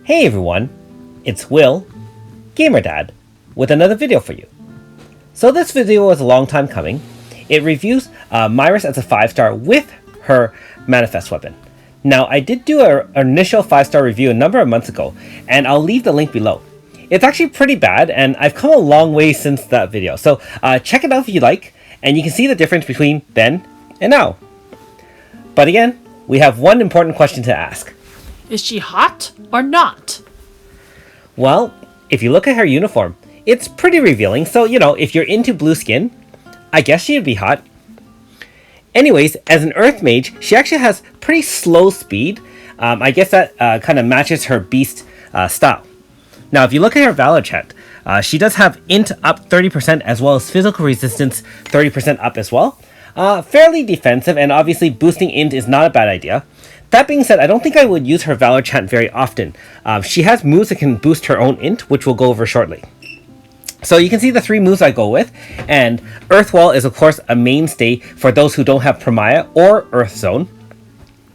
Hey everyone, it's Will, GamerDad, with another video for you. So this video was a long time coming. It reviews Myrus as a 5-star with her manifest weapon. Now I did do an initial 5-star review a number of months ago, and I'll leave the link below. It's actually pretty bad, and I've come a long way since that video, so check it out if you like, and you can see the difference between then and now. But again, we have one important question to ask. Is she hot or not? Well, if you look at her uniform, it's pretty revealing, so if you're into blue skin, I guess she'd be hot. Anyways, as an Earth Mage, she actually has pretty slow speed. I guess that kind of matches her beast style. Now, if you look at her Valor chart, she does have Int up 30% as well as physical resistance 30% up as well. Fairly defensive, and obviously boosting Int is not a bad idea. That being said, I don't think I would use her Valor chant very often. She has moves that can boost her own Int, which we'll go over shortly. So you can see the 3 moves I go with, and Earth Wall is of course a mainstay for those who don't have Primaya or Earth Zone.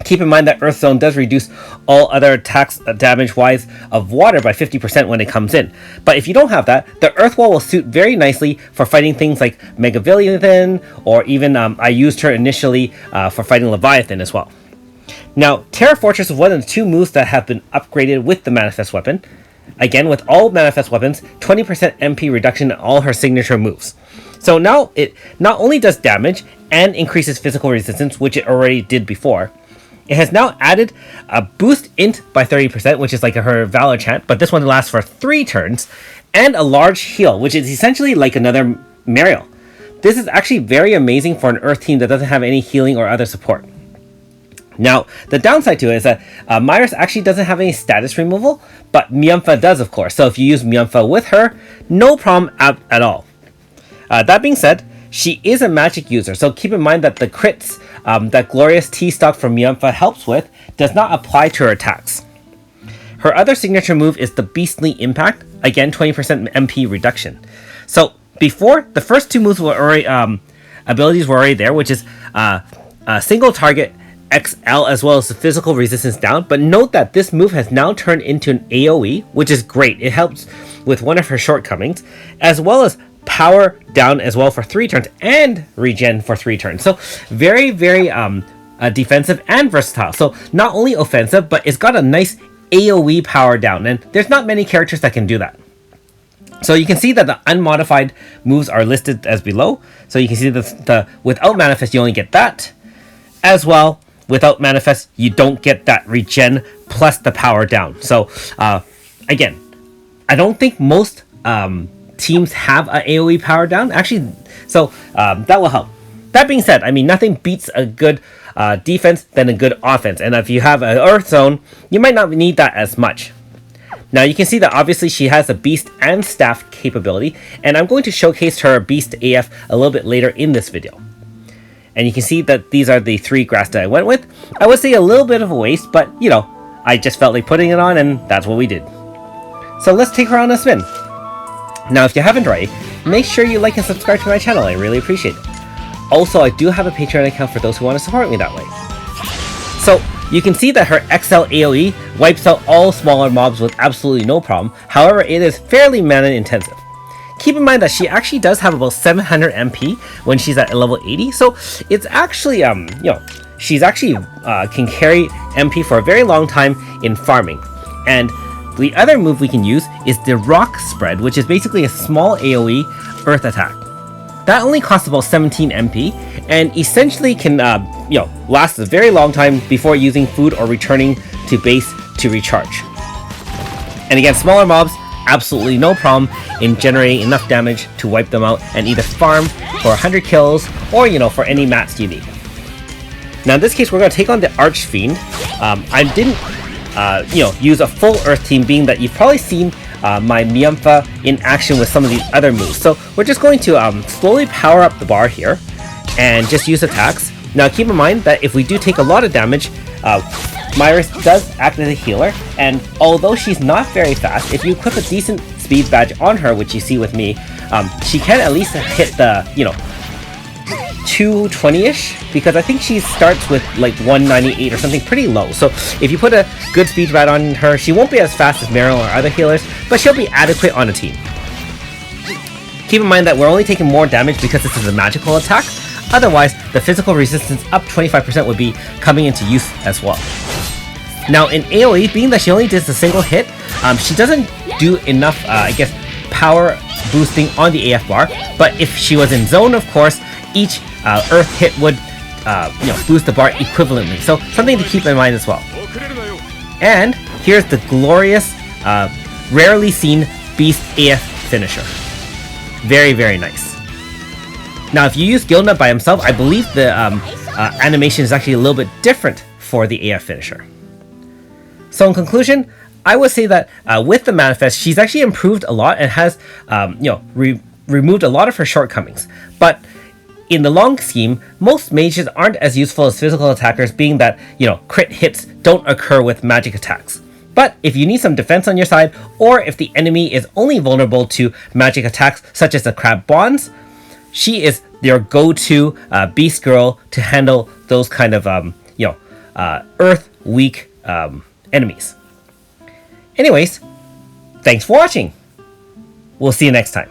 Keep in mind that Earth Zone does reduce all other attacks damage-wise of water by 50% when it comes in. But if you don't have that, the Earth Wall will suit very nicely for fighting things like Megavilion, or even I used her initially for fighting Leviathan as well. Now, Terra Fortress is one of the 2 moves that have been upgraded with the Manifest Weapon. Again, with all Manifest Weapons, 20% MP reduction in all her signature moves. So now it not only does damage and increases physical resistance, which it already did before, it has now added a Boost Int by 30%, which is like her Valor chant, but this one lasts for 3 turns, and a large heal, which is essentially like another Mariel. This is actually very amazing for an Earth team that doesn't have any healing or other support. Now, the downside to it is that Myrus actually doesn't have any status removal, but Myumpha does, of course. So if you use Myumpha with her, no problem at all. That being said, she is a magic user, so keep in mind that the crits that Glorious T-Stock from Myumpha helps with does not apply to her attacks. Her other signature move is the Beastly Impact, again 20% MP reduction. So before, the first 2 moves were already abilities were already there, which is single target XL as well as the physical resistance down, but note that this move has now turned into an AoE, which is great. It helps with one of her shortcomings, as well as power down as well for 3 turns and regen for 3 turns. So very defensive and versatile. So not only offensive, but it's got a nice AoE power down, and there's not many characters that can do that. So you can see that the unmodified moves are listed as below. So you can see the without Manifest you only get that, as well. Without Manifest, you don't get that regen plus the power down. So, again, I don't think most teams have an AoE power down. Actually, so that will help. That being said, I mean, nothing beats a good defense than a good offense. And if you have an Earth Zone, you might not need that as much. Now, you can see that obviously she has a Beast and Staff capability. And I'm going to showcase her Beast AF a little bit later in this video. And you can see that these are the 3 grass that I went with. I would say a little bit of a waste, but I just felt like putting it on, and that's what we did. So let's take her on a spin. Now, if you haven't already, make sure you like and subscribe to my channel. I really appreciate it. Also, I do have a Patreon account for those who want to support me that way. So you can see that her XL AoE wipes out all smaller mobs with absolutely no problem. However, it is fairly mana intensive. Keep in mind that she actually does have about 700 MP when she's at level 80, so it's actually, she's actually can carry MP for a very long time in farming. And the other move we can use is the Rock Spread, which is basically a small AoE Earth attack. That only costs about 17 MP, and essentially can, last a very long time before using food or returning to base to recharge. And again, smaller mobs, absolutely no problem in generating enough damage to wipe them out and either farm for 100 kills or for any mats you need. Now in this case we're going to take on the Archfiend. I didn't use a full Earth team, being that you've probably seen my Myumpha in action with some of the other moves. So we're just going to slowly power up the bar here and just use attacks. Now keep in mind that if we do take a lot of damage, Myrus does act as a healer, and although she's not very fast, if you equip a decent speed badge on her, which you see with me, she can at least hit the, 220-ish, because I think she starts with like 198 or something pretty low. So if you put a good speed rat on her, she won't be as fast as Meryl or other healers, but she'll be adequate on a team. Keep in mind that we're only taking more damage because this is a magical attack. Otherwise, the physical resistance up 25% would be coming into use as well. Now in AoE, being that she only does a single hit, she doesn't do enough, I guess, power boosting on the AF bar. But if she was in zone, of course, each earth hit would boost the bar equivalently. So something to keep in mind as well. And here's the glorious, rarely seen Beast AF finisher. Very, very nice. Now, if you use Guildnut by himself, I believe the animation is actually a little bit different for the AF finisher. So in conclusion, I would say that with the Manifest, she's actually improved a lot and has, removed a lot of her shortcomings. But in the long scheme, most mages aren't as useful as physical attackers, being that, crit hits don't occur with magic attacks. But if you need some defense on your side, or if the enemy is only vulnerable to magic attacks such as the Crab Bonds, she is your go-to beast girl to handle those kind of, earth weak enemies. Anyways, thanks for watching. We'll see you next time.